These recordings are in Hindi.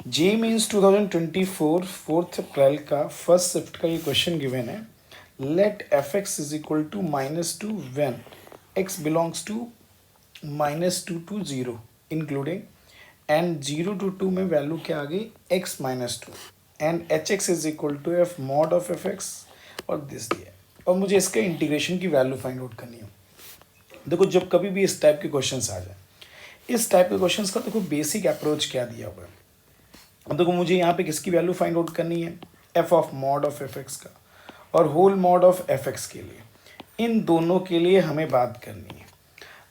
जे मीन्स 2024 4 अप्रैल का फर्स्ट शिफ्ट का ये क्वेश्चन गिवन है। Let f x is equal to -2 when x belongs to -2 to 0 including and 0 to 2 में वैल्यू क्या आ गई x -2 and h x is equal to f mod of f x और दिस दिया और मुझे इसका इंटीग्रेशन की वैल्यू फाइंड आउट करनी है। देखो जब कभी भी इस टाइप के क्वेश्चंस आ जाए, इस टाइप के क्वेश्चंस का देखो बेसिक अप्रोच क्या दिया हुआ है। अब देखो मुझे यहाँ पे किसकी वैल्यू फाइंड आउट करनी है, f of mod of f x का और whole mod of f x के लिए, इन दोनों के लिए हमें बात करनी है।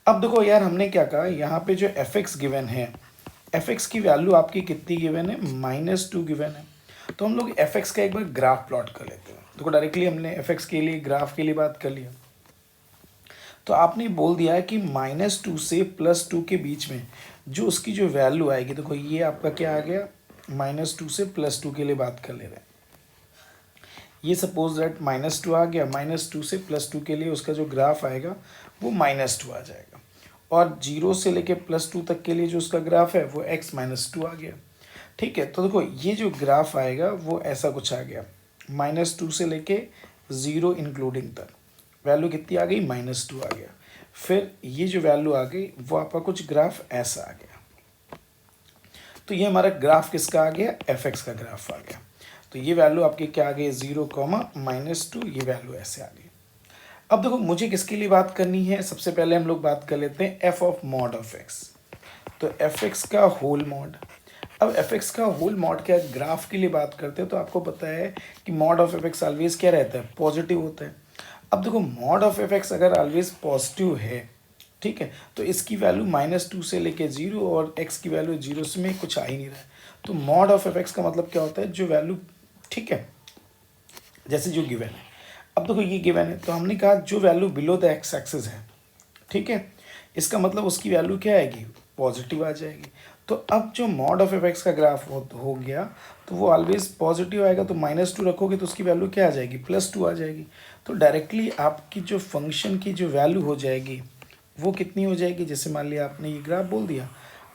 अब देखो यार हमने क्या कहा, यहाँ पे जो एफ एक्स गिवन है, एफ एक्स की वैल्यू आपकी कितनी गिवन है, -2 गिवन है। तो हम लोग एफ एक्स का एक बार ग्राफ प्लॉट कर लेते हैं। देखो डायरेक्टली हमने एफ एक्स के लिए ग्राफ के लिए बात कर लिया। तो आपने बोल दिया है कि -2 से +2 के बीच में जो उसकी जो वैल्यू आएगी, देखो ये आपका क्या आ गया, -2 से +2 के लिए बात कर ले रहे हैं। ये सपोज दैट -2 आ गया, -2 से +2 के लिए उसका जो ग्राफ आएगा वो -2 आ जाएगा और 0 से लेके +2 तक के लिए जो उसका ग्राफ है वो x -2 आ गया। ठीक है, तो देखो ये जो ग्राफ आएगा वो ऐसा कुछ आ गया, -2 से लेके 0 इंक्लूडिंग तक वैल्यू कितनी आ गई, -2 आ गया। फिर ये जो वैल्यू आ गई वो आपका कुछ ग्राफ ऐसा आ गया। तो ये हमारा ग्राफ किसका आ गया, एफ एक्स का ग्राफ आ गया। तो ये वैल्यू आपकी क्या आ गई, 0, -2, ये वैल्यू ऐसे आ गई। अब देखो मुझे किसके लिए बात करनी है, सबसे पहले हम लोग बात कर लेते हैं F of mod of x. तो एफ एक्स का होल मॉड, अब एफ एक्स का होल मॉड क्या ग्राफ के लिए बात करते हैं तो आपको पता है कि mod of f x always क्या रहता है, पॉजिटिव होता है। अब देखो मॉड ऑफ एफ एक्स अगर ऑलवेज पॉजिटिव है, ठीक है, तो इसकी वैल्यू -2 से लेके 0 और x की वैल्यू 0 से में कुछ आ ही नहीं रहा है। तो मॉड ऑफ एफ एक्स का मतलब क्या होता है, जो वैल्यू, ठीक है, जैसे जो गिवन है। अब देखो ये गिवन है तो हमने कहा जो value below the x axis है, ठीक है, इसका मतलब उसकी वैल्यू क्या आएगी, पॉजिटिव आ जाएगी। तो अब जो मॉड ऑफ एफ एक्स का ग्राफ हो गया तो वो ऑलवेज पॉजिटिव आएगा, तो -2 रखोगे तो उसकी वैल्यू क्या आ जाएगी, +2 आ जाएगी। तो डायरेक्टली आपकी जो फंक्शन की जो वैल्यू हो जाएगी वो कितनी हो जाएगी, जैसे मान लिया आपने ये ग्राफ बोल दिया।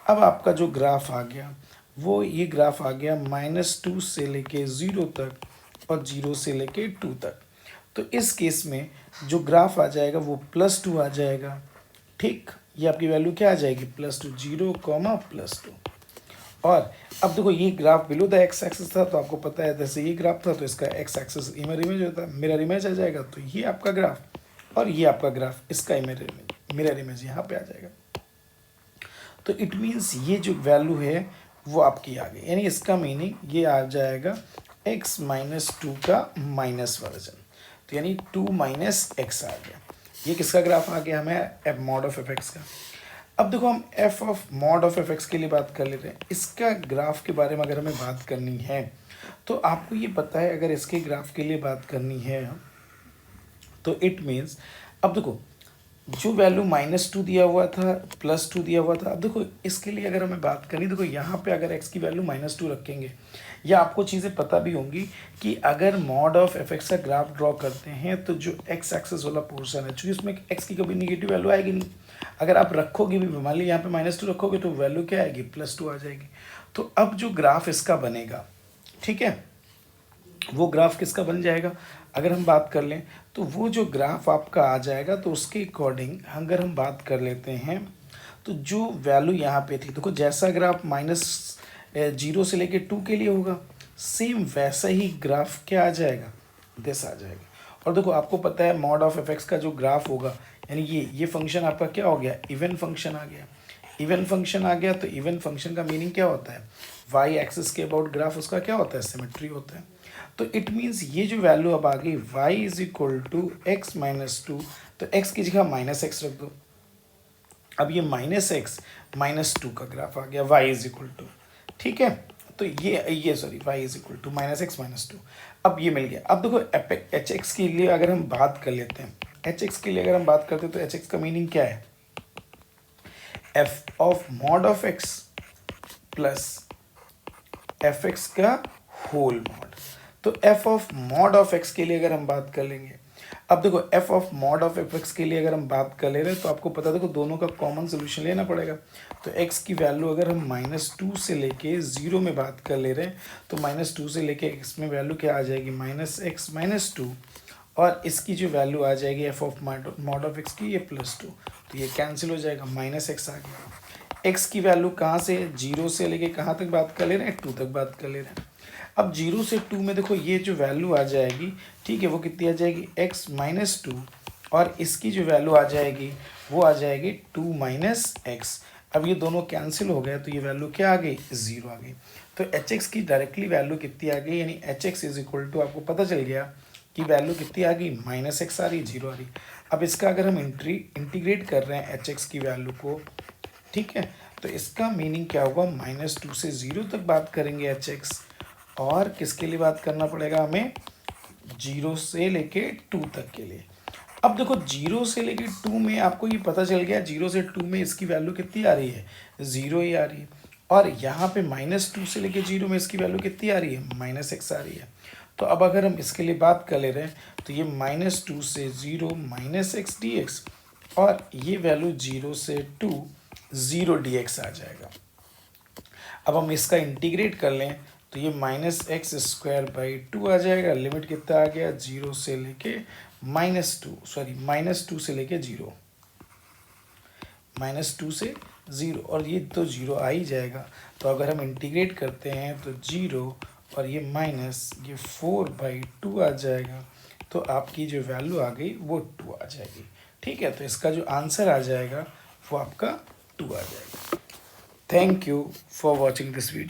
अब आपका जो ग्राफ आ गया वो ये ग्राफ आ गया -2 से लेके 0 तक और 0 से लेके 2 तक। तो इस केस में जो ग्राफ आ जाएगा वो +2 आ जाएगा। ठीक, ये आपकी वैल्यू क्या आ जाएगी, +2, 0, +2। और अब देखो ये graph below the x axis था तो आपको पता है जैसे ये ग्राफ था तो इसका एक्स एक्सिस मिरर होता है, मिरर इमेज आ जाएगा। तो ये आपका ग्राफ और ये आपका ग्राफ, इसका मिरर इमेज यहाँ पे आ जाएगा। तो इट मीन्स ये जो वैल्यू है वो आपकी आ गई, यानी इसका मीनिंग ये आ जाएगा x -2 का माइनस वर्जन। तो यानी 2 - x आ गया। ये किसका ग्राफ आ गया हमें, F mod of f x का। अब देखो हम F of mod of f x के लिए बात कर लेते हैं। इसका ग्राफ के बारे में अगर हमें बात करनी है तो आपको ये पता है, अगर इसके ग्राफ के लिए बात करनी है तो इट मीन्स, अब देखो जो वैल्यू -2 दिया हुआ था, +2 दिया हुआ था। अब देखो इसके लिए अगर हमें बात करें, देखो यहाँ पे अगर x की वैल्यू -2 रखेंगे, या आपको चीज़ें पता भी होंगी कि अगर मॉड ऑफ एफ एक्स का ग्राफ ड्रॉ करते हैं तो जो x एक्सेस वाला पोर्शन है, चूँकि उसमें x की कभी निगेटिव वैल्यू आएगी नहीं। अगर आप रखोगे भी, मान लीजिए यहाँ पे -2 रखोगे तो वैल्यू क्या आएगी, +2 आ जाएगी। तो अब जो ग्राफ इसका बनेगा, ठीक है, वो ग्राफ किसका बन जाएगा, अगर हम बात कर लें तो वो जो ग्राफ आपका आ जाएगा तो उसके अकॉर्डिंग अगर हम बात कर लेते हैं तो जो वैल्यू यहाँ पे थी, देखो जैसा ग्राफ -0 से लेके 2 के लिए होगा, सेम वैसा ही ग्राफ क्या आ जाएगा, दिस आ जाएगा। और देखो आपको पता है मॉड ऑफ एफ एक्स का जो ग्राफ होगा, यानी ये फंक्शन आपका क्या हो गया, इवन फंक्शन आ गया। इवन फंक्शन आ गया तो इवन फंक्शन का मीनिंग क्या होता है, वाई एक्सिस के अबाउट ग्राफ उसका क्या होता है, सिमेट्री होता है। तो इट मीन्स ये जो वैल्यू अब आ गई y = x -2, तो x की जगह -x रख दो। अब ये -x -2 का ग्राफ आ गया y ठीक है। तो ये सॉरी y -x -2, अब ये मिल गया। अब देखो एच एक्स के लिए अगर हम बात कर लेते हैं, एच एक्स के लिए अगर हम बात करते हैं तो एच एक्स का मीनिंग क्या है, f of mod of x plus F x का होल मॉड। तो F of mod of x के लिए अगर हम बात कर लेंगे, अब देखो F of mod of f x के लिए अगर हम बात कर ले रहे हैं तो आपको पता देखो दोनों का कॉमन सोल्यूशन लेना पड़ेगा। तो एक्स की वैल्यू अगर हम -2 से लेके 0 में बात कर ले रहे हैं तो -2 से लेके एक्स में वैल्यू क्या आ जाएगी -x-2, और इसकी जो वैल्यू आ जाएगी F of mod of x की ये +2, तो ये कैंसिल हो जाएगा, -x आ गया। एक्स की वैल्यू कहाँ से 0 से लेके कहाँ तक बात कर ले रहे हैं 2 तक बात कर ले रहे हैं। अब 0 से 2 में देखो ये जो वैल्यू आ जाएगी, ठीक है, वो कितनी आ जाएगी x-2, और इसकी जो वैल्यू आ जाएगी वो आ जाएगी 2 - x। अब ये दोनों कैंसिल हो गए तो ये वैल्यू क्या आ गई 0 आ गई। तो एच एक्स की डायरेक्टली वैल्यू कितनी आ गई, यानी h x is equal to आपको पता चल गया कि वैल्यू कितनी आ गई -x आ रही 0 आ रही। अब इसका अगर हम इंटीग्रेट कर रहे हैं एच एक्स की वैल्यू को, ठीक है, तो इसका मीनिंग क्या होगा -2 से 0 तक बात करेंगे एच एक्स, और किसके लिए बात करना पड़ेगा हमें 0 से लेके 2 तक के लिए। अब देखो 0 से लेके 2 में आपको ये पता चल गया 0 से 2 में इसकी वैल्यू कितनी आ रही है 0 ही आ रही है, और यहाँ पे -2 से लेके 0 में इसकी वैल्यू कितनी आ रही है -x आ रही है। तो अब अगर हम इसके लिए बात कर ले रहे हैं तो ये -2 से 0 -x dx, और ये वैल्यू 0 से 2 0 dx आ जाएगा। अब हम इसका इंटीग्रेट कर लें तो ये -x²/2 आ जाएगा। लिमिट कितना आ गया 0 से लेके -2 से लेके 0, -2 से 0, और ये तो 0 आ ही जाएगा। तो अगर हम इंटीग्रेट करते हैं तो 0 और ये माइनस, ये 4/2 आ जाएगा। तो आपकी जो वैल्यू आ गई वो 2 आ जाएगी। ठीक है, तो इसका जो आंसर आ जाएगा वो आपका 2 आ जाएगा। Thank you for watching this video.